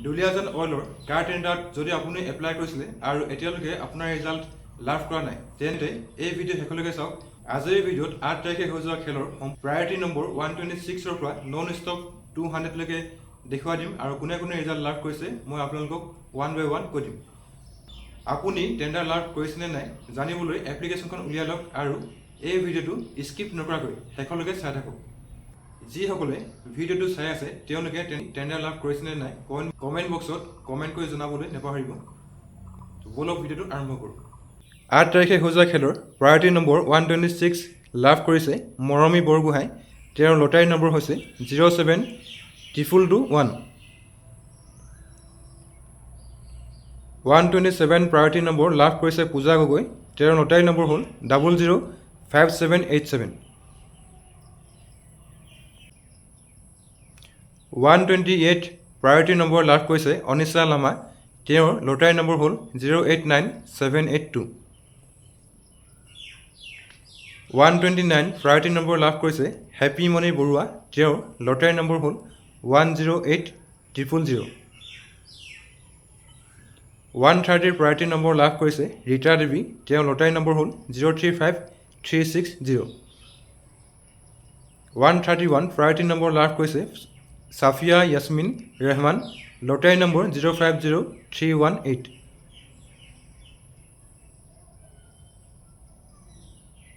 দুলীয়াজান অইলৰ কাৰ টেণ্ডাৰত যদি আপুনি এপ্লাই কৰিছিলে আৰু এতিয়ালৈকে আপোনাৰ ৰিজাল্ট লাভ কৰা নাই তেন্তে এই ভিডিঅ' শেষলৈকে চাওক। আজিৰ ভিডিঅ'ত 8 তাৰিখে হৈ যোৱা খেলৰ প্ৰায়ৰিটি নম্বৰ 126ৰ পৰা নন ষ্টপ 200লৈকে দেখুৱাই দিম আৰু কোনে কোনে ৰিজাল্ট লাভ কৰিছে মই আপোনালোকক ওৱান বাই ওৱান কৈ দিম। আপুনি টেণ্ডাৰ লাভ কৰিছেনে নাই জানিবলৈ এপ্লিকেশ্যনখন উলিয়াই লওক আৰু এই ভিডিঅ'টো স্কিপ নকৰাকৈ শেষলৈকে চাই থাকক। যিসকলে ভিডিঅ'টো চাই আছে তেওঁলোকে টেণ্ডাৰ লাভ কৰিছেনে নাই কমেণ্ট বক্সত কমেণ্ট কৰি জনাবলৈ নাপাহৰিব। বলক ভিডিঅ'টো আৰম্ভ কৰোঁ। 8 তাৰিখে হৈ যোৱা খেলৰ প্ৰায়ৰিটি নম্বৰ 126 লাভ কৰিছে মৰমী বৰগোহাঁই। তেওঁৰ লটাৰী নম্বৰ হৈছে 072221। 127 প্ৰায়ৰিটি নম্বৰ লাভ কৰিছে পূজা গগৈ। তেওঁৰ লটাৰী নম্বৰ হ'ল 005787। 128 প্ৰায়ৰিটি নম্বৰ লাভ কৰিছে অনিশা লামা। তেওঁৰ লটাৰী নম্বৰ হ'ল 089782। 129 প্ৰায়ৰিটি নম্বৰ লাভ কৰিছে হেপী মণি বৰুৱা। তেওঁৰ লটাৰী নম্বৰ হ'ল 108000। 130 প্ৰায়ৰিটি নম্বৰ লাভ কৰিছে ৰীতা দেৱী। তেওঁৰ লটাৰী নম্বৰ হ'ল 035360। 131 প্ৰায়ৰিটি নম্বৰ লাভ কৰিছে Safiya Yasmin Rehman. Lottery number 050318।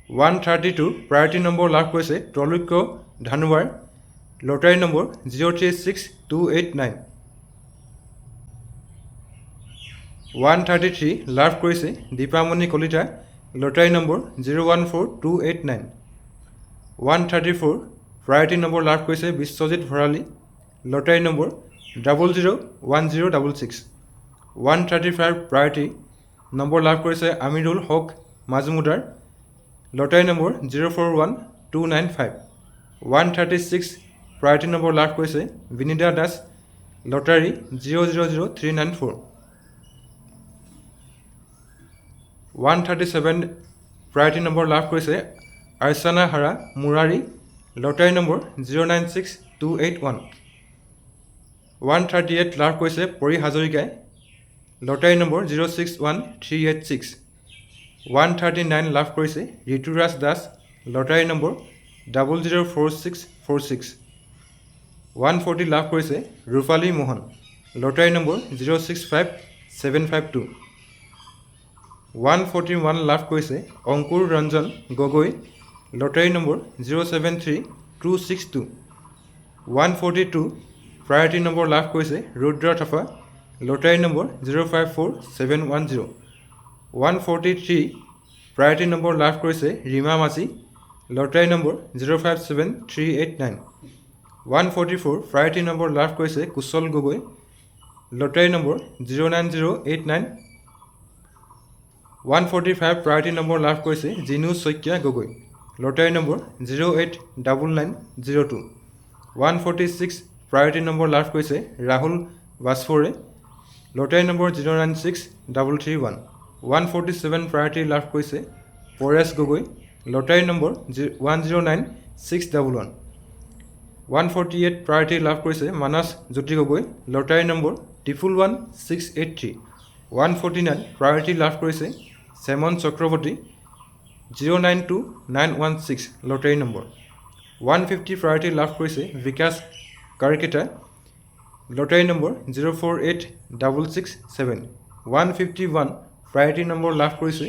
132 priority number লাভ কৰিছে ত্ৰৈলোক্য ধানোৱাৰ। Lottery number 036289। 133 লাভ কৰিছে Dipamoni Kalita. Lottery number 014289। 134 priority number লাভ কৰিছে Biswajit Bharali. Lottery number 001066। 135 priority number লাভ কৰিছে Amirul Haque Majumdar. Lottery number 041295। 136 priority number লাভ কৰিছে Binita Das. Lottery 000394। 137 priority number লাভ কৰিছে আৰ্চানা হাৰা মুৰাৰী। Lottery number 096281। 138 লাভ কৰিছে পৰি হাজৰিকাই। Lottery number 061386। 139 লাভ কৰিছে ঋতুৰাজ দাস। Lottery number 004646। 140 লাভ কৰিছে ৰূপালী মোহন। Lottery number 065752। 141 লাভ কৰিছে Ankur Ranjan Gogoi. Lottery number 073262। 142 priority number লাভ কৰিছে Rudra Thapa. Lottery number 054710। 143 priority number লাভ কৰিছে Rima Majhi. Lottery number 057389। 144 priority number লাভ কৰিছে Kushal Gogoi. Lottery number 09089। 145 priority number লাভ কৰিছে Jinu Saikia Gogoi. Lottery number 089902। 146 priority number লাভ কৰিছে Rahul Bajpare. Lottery number 096331। 147 priority লাভ কৰিছে Paresh Gogoi. Lottery number 109611। 148 priority লাভ কৰিছে Manas Jyoti Gogoi. Lottery number 111683। 149 priority লাভ কৰিছে Chemon Chakraborty. 092916 lottery number. 150 priority লাভ কৰিছে Bikash Karketa. Lottery number 048667। 151 priority number লাভ কৰিছে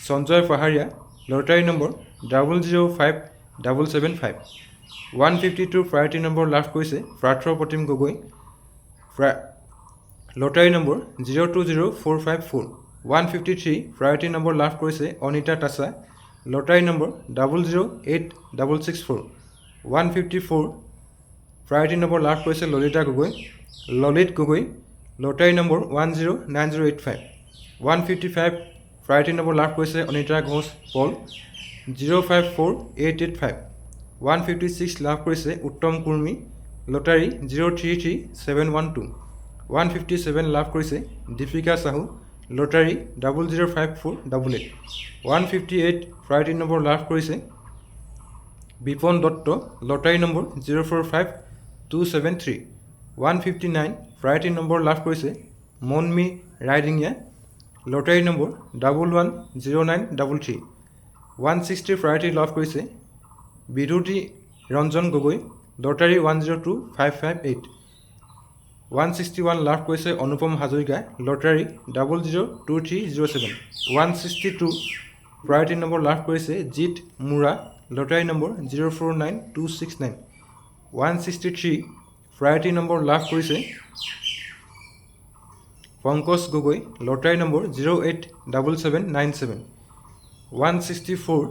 Sanjay Paharia. Lottery number 005775। 152 priority number লাভ কৰিছে Partha Pratim Gogoi. Lottery number 020454। 153 priority number লাভ কৰিছে Anita Tasa. Lottery number 008664। 154 priority number লাভ কৰিছে Lalit Gogoi. Lottery number 109085। 155 priority number লাভ কৰিছে অনিতা ঘোষ পল। 054885। 156 লাভ কৰিছে উত্তম কুৰ্মী। লটাৰী 033712। 157 লাভ কৰিছে Dipika Sahu. Lottery 005488। 158 priority number লাভ কৰিছে Bipan Dutta. Lottery number 045273। 159 priority number লাভ কৰিছে Monmi Raidingia lottery number 110933 160 priority লাভ কৰিছে বিদ্যুতি ৰঞ্জন গগৈ লটাৰী 102558 161 লাভ কৰিছে Anupam Hazarika lottery 002307 162 priority number লাভ কৰিছে Jit Mura lottery number 049269 163 priority number লাভ কৰিছে Pankaj Gogoi lottery number 087797 164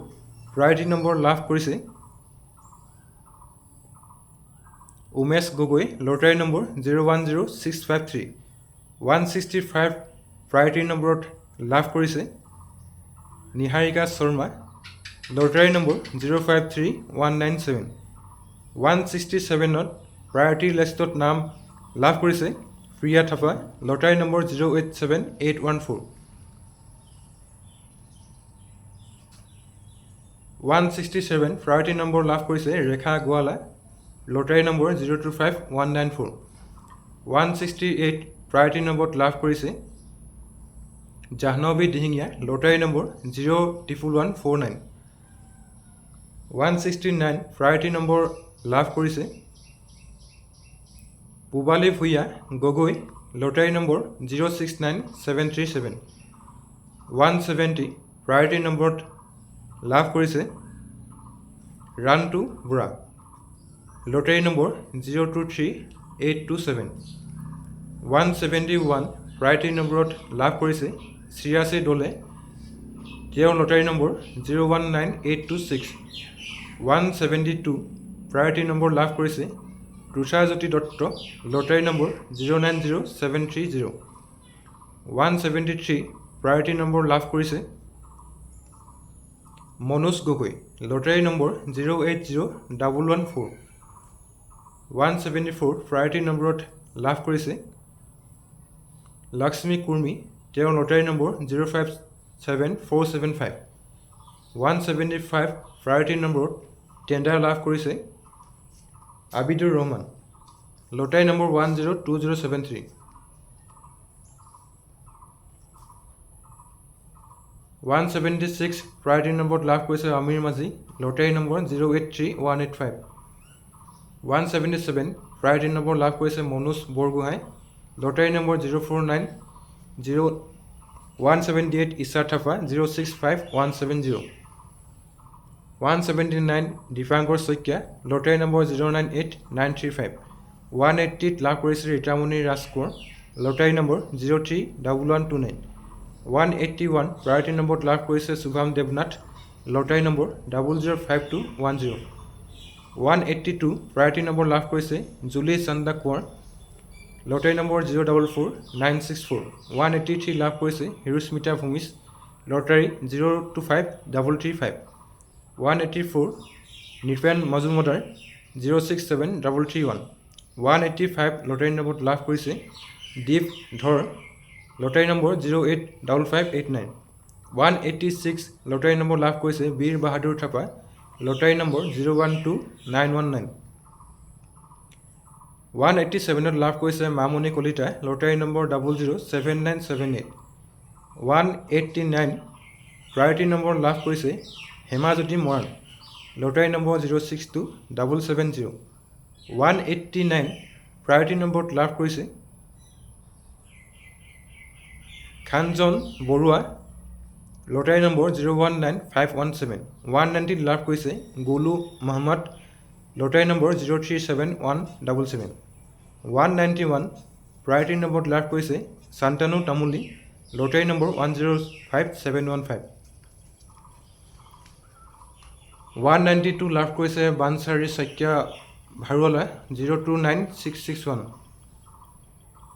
priority number লাভ কৰিছে Umesh Gogoi lottery number 010653 165 priority নম্বৰত লাভ কৰিছে নিহাৰিকা শৰ্মা লটাৰী নম্বৰ 053197 167ত প্ৰায়ৰিটি লিষ্টত নাম লাভ কৰিছে Priya Thapa lottery number 087814 167 priority number লাভ কৰিছে Rekha Gowala lottery number 025194 168 priority নম্বৰত লাভ কৰিছে Jahnavi Dihingia lottery number 01149 169 priority number লাভ কৰিছে Pubali Bhuyan Gogoi lottery number 069737 170 priority নম্বৰত লাভ কৰিছে ৰান্তু বুঢ়া লটাৰী নম্বৰ 023827 171 প্ৰায়ৰিটি নম্বৰত লাভ কৰিছে শ্ৰীয়াশী দলে তেওঁৰ লটাৰী নম্বৰ 019826 172 প্ৰায়ৰিটি নম্বৰ লাভ কৰিছে Tusharjyoti Dutta lottery number 090730 173 priority number লাভ কৰিছে Manoj Gogoi lottery number 080114 174 priority নম্বৰত লাভ কৰিছে লক্ষ্মী কুৰ্মী তেওঁৰ লটাৰী নম্বৰ 057475 175 প্ৰায়ৰিটি নম্বৰত টেণ্ডাৰ লাভ কৰিছে Abidur Rahman lottery number 102073 176 priority নম্বৰত লাভ কৰিছে Amir Majhi lottery number 083185 177 priority number লাভ কৰিছে Manoj Borgohain lottery number 0490 178 ইছাৰ Thapa 065170 179 Dipankar Saikia lottery number 098935 180 লাভ কৰিছে Ritamoni Rajkonwar lottery number 031129 181 priority নম্বৰত লাভ কৰিছে Shubham Devnath lottery number 005210 182 priority number লাভ কৰিছে জুলি চান্দা কোঁৱৰ লটাৰী নম্বৰ 044964 183 লাভ কৰিছে হিৰোস্মিতা ভূমিজ লটাৰী 025335 184 নিপেন মজুমদাৰ 067331 185 লটাৰী নম্বৰত লাভ কৰিছে Dip Dhar lottery number 085589 186 lottery number লাভ কৰিছে বীৰ বাহাদুৰ থাপা লটাৰী নম্বৰ 012919 187ত লাভ কৰিছে Mamoni Kalita lottery number 007978 189 priority number লাভ কৰিছে Hemajyoti Moran lottery number 062770 189 priority নম্বৰত লাভ কৰিছে খানজন বৰুৱা লটাৰী নম্বৰ 019517 190 লাভ কৰিছে Golu Mohammad lottery number 037177 191 priority নম্বৰত লাভ কৰিছে শান্তানু তামুলী লটাৰী নম্বৰ 105715 192 লাভ কৰিছে বানচাৰী শইকীয়া ভাৰুৱালা 029661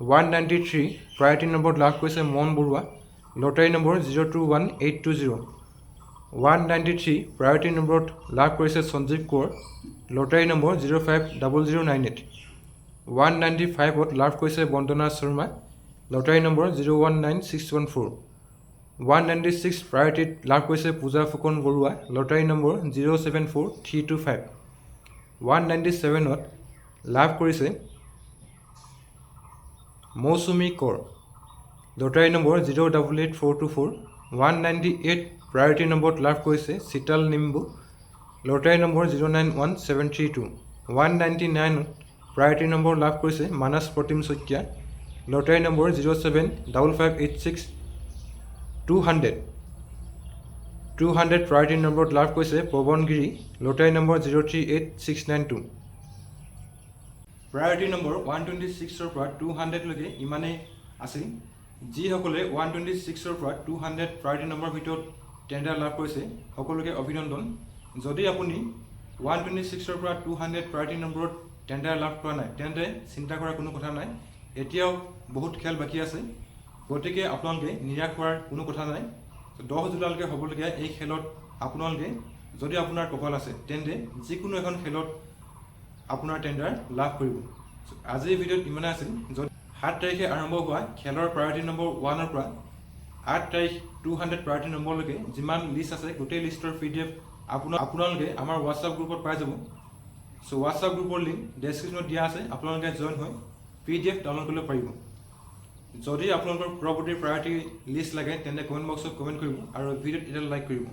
193 প্ৰায়ৰিটি নম্বৰত লাভ কৰিছে মন বৰুৱা লটাৰী নম্বৰ 021820 193 প্ৰায়ৰিটি নম্বৰত লাভ কৰিছে সঞ্জীৱ কোঁৱৰ লটাৰী নম্বৰ 050098 195ত লাভ কৰিছে বন্দনা শৰ্মা লটাৰী নম্বৰ 019614 196 প্ৰায়ৰিটিত লাভ কৰিছে পূজা ফুকন বৰুৱা লটাৰী নম্বৰ 074325 197ত লাভ কৰিছে মৌচুমী কৰ লটাৰী নম্বৰ 088424 198 প্ৰায়ৰিটি নম্বৰত লাভ কৰিছে Chital Nimbu lottery number 091732 199 priority number লাভ কৰিছে Manas Pratim Saikia lottery number 075586 200 priority নম্বৰত লাভ কৰিছে Pawangiri lottery number 038692 priority number 126ৰ পৰা 200লৈকে ইমানেই আছিল যিসকলে 126ৰ পৰা 200 প্ৰায়ৰিটি নম্বৰ ভিতৰত টেণ্ডাৰ লাভ কৰিছে সকলোকে অভিনন্দন যদি আপুনি 126ৰ পৰা 200 প্ৰায়ৰিটি নম্বৰত টেণ্ডাৰ লাভ কৰা নাই তেন্তে চিন্তা কৰাৰ কোনো কথা নাই এতিয়াও বহুত খেল বাকী আছে গতিকে আপোনালোকে নিৰাশ হোৱাৰ কোনো কথা নাই 10 জুলাইলৈকে হ'বলগীয়া এই খেলত আপোনালোকে যদি আপোনাৰ কপাল আছে তেন্তে যিকোনো এখন খেলত আপোনাৰ টেণ্ডাৰ লাভ কৰিব আজিৰ ভিডিঅ'ত ইমানেই আছিল 7 তাৰিখে আৰম্ভ হোৱা খেলৰ প্ৰায়ৰিটি নম্বৰ 1ৰ পৰা 8 তাৰিখ 200 প্ৰায়ৰিটি নম্বৰলৈকে যিমান লিষ্ট আছে গোটেই লিষ্টৰ PDF আপোনালোকে আমাৰ হোৱাটছআপ গ্ৰুপত পাই যাব সো হোৱাটছআপ গ্ৰুপৰ লিংক ডেছক্ৰিপশ্যনত দিয়া আছে আপোনালোকে জইন হৈ PDF ডাউনলোড কৰিব পাৰিব যদি আপোনালোকৰ পৰৱৰ্তী প্ৰায়ৰিটি লিষ্ট লাগে তেন্তে কমেণ্ট বক্সত কমেণ্ট কৰিব আৰু ভিডিঅ'ত এটা লাইক কৰিব